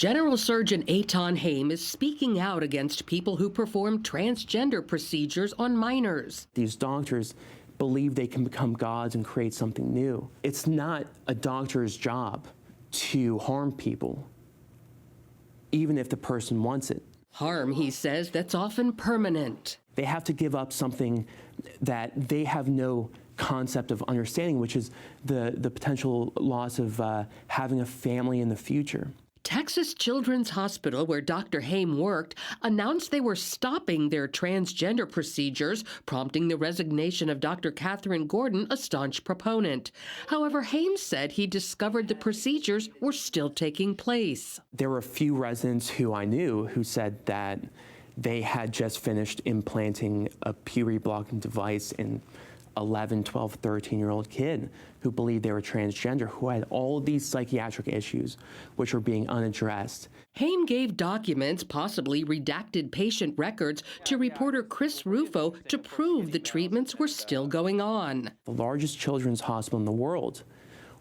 General Surgeon Eithan Haim is speaking out against people who perform transgender procedures on minors. These doctors believe they can become gods and create something new. It's not a doctor's job to harm people, even if the person wants it. Harm, he says, that's often permanent. They have to give up something that they have no concept of understanding, which is the potential loss of having a family in the future. Texas Children's Hospital, where Dr. Haim worked, announced they were stopping their transgender procedures, prompting the resignation of Dr. Catherine Gordon, a staunch proponent. However, Haim said he discovered the procedures were still taking place. There were a few residents who I knew who said that they had just finished implanting a puberty-blocking device in 11, 12, 13-year-old kid who believed they were transgender, who had all of these psychiatric issues which were being unaddressed. Haim gave documents, possibly redacted patient records, to reporter Chris Rufo to prove the treatments were still going on. The largest children's hospital in the world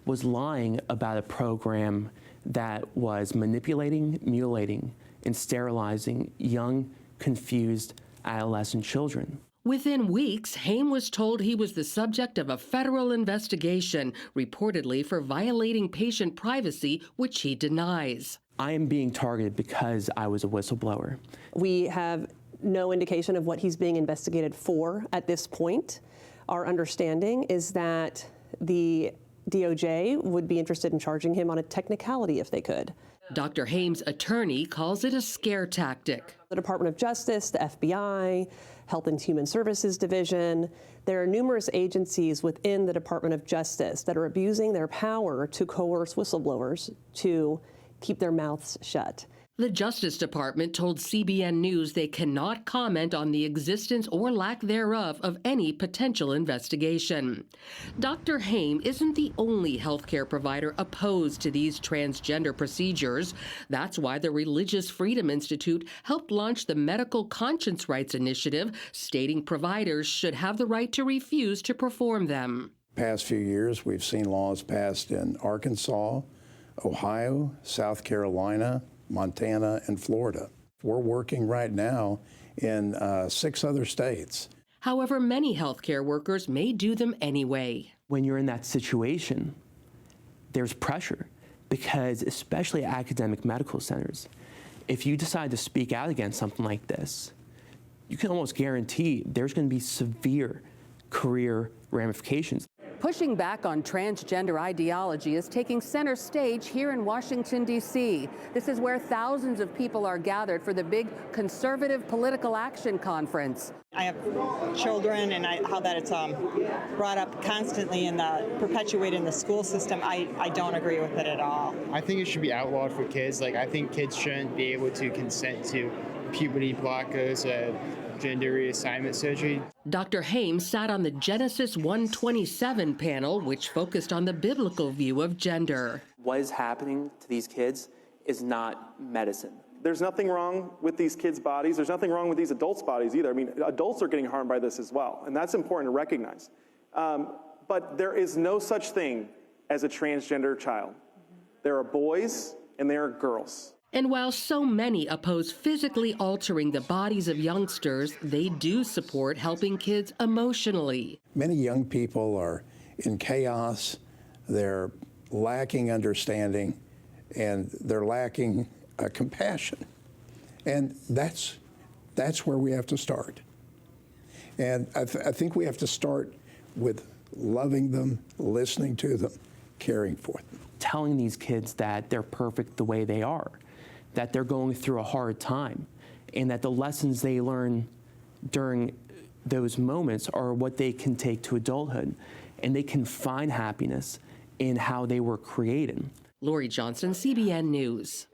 was lying about a program that was manipulating, mutilating, and sterilizing young, confused adolescent children. Within weeks, Haim was told he was the subject of a federal investigation, reportedly for violating patient privacy, which he denies. I am being targeted because I was a whistleblower. We have no indication of what he's being investigated for at this point. Our understanding is that the DOJ would be interested in charging him on a technicality if they could. Dr. Haim's attorney calls it a scare tactic. The Department of Justice, the FBI, Health and Human Services Division, there are numerous agencies within the Department of Justice that are abusing their power to coerce whistleblowers to keep their mouths shut. The Justice Department told CBN News they cannot comment on the existence or lack thereof of any potential investigation. Dr. Haim isn't the only healthcare provider opposed to these transgender procedures. That's why the Religious Freedom Institute helped launch the Medical Conscience Rights Initiative, stating providers should have the right to refuse to perform them. Past few years, we've seen laws passed in Arkansas, Ohio, South Carolina, Montana, and Florida. We're working right now in 6 other states. However, many healthcare workers may do them anyway. When you're in that situation, there's pressure because, especially at academic medical centers, if you decide to speak out against something like this, you can almost guarantee there's going to be severe career ramifications. Pushing back on transgender ideology is taking center stage here in Washington, D.C. This is where thousands of people are gathered for the big conservative political action conference. I have children, and how that it's brought up constantly and perpetuated in the school system, I don't agree with it at all. I think it should be outlawed for kids. I think kids shouldn't be able to consent to puberty blockers, gender reassignment surgery. Dr. Haim sat on the Genesis 127 panel, which focused on the biblical view of gender. What is happening to these kids is not medicine. There's nothing wrong with these kids' bodies. There's nothing wrong with these adults' bodies either. I mean, adults are getting harmed by this as well, and that's important to recognize. But there is no such thing as a transgender child. There are boys and there are girls. And while so many oppose physically altering the bodies of youngsters, they do support helping kids emotionally. Many young people are in chaos, they're lacking understanding, and they're lacking compassion. And that's where we have to start. And I think we have to start with loving them, listening to them, caring for them. Telling these kids that they're perfect the way they are, that they're going through a hard time, and that the lessons they learn during those moments are what they can take to adulthood, and they can find happiness in how they were created. Lorie Johnson, CBN News.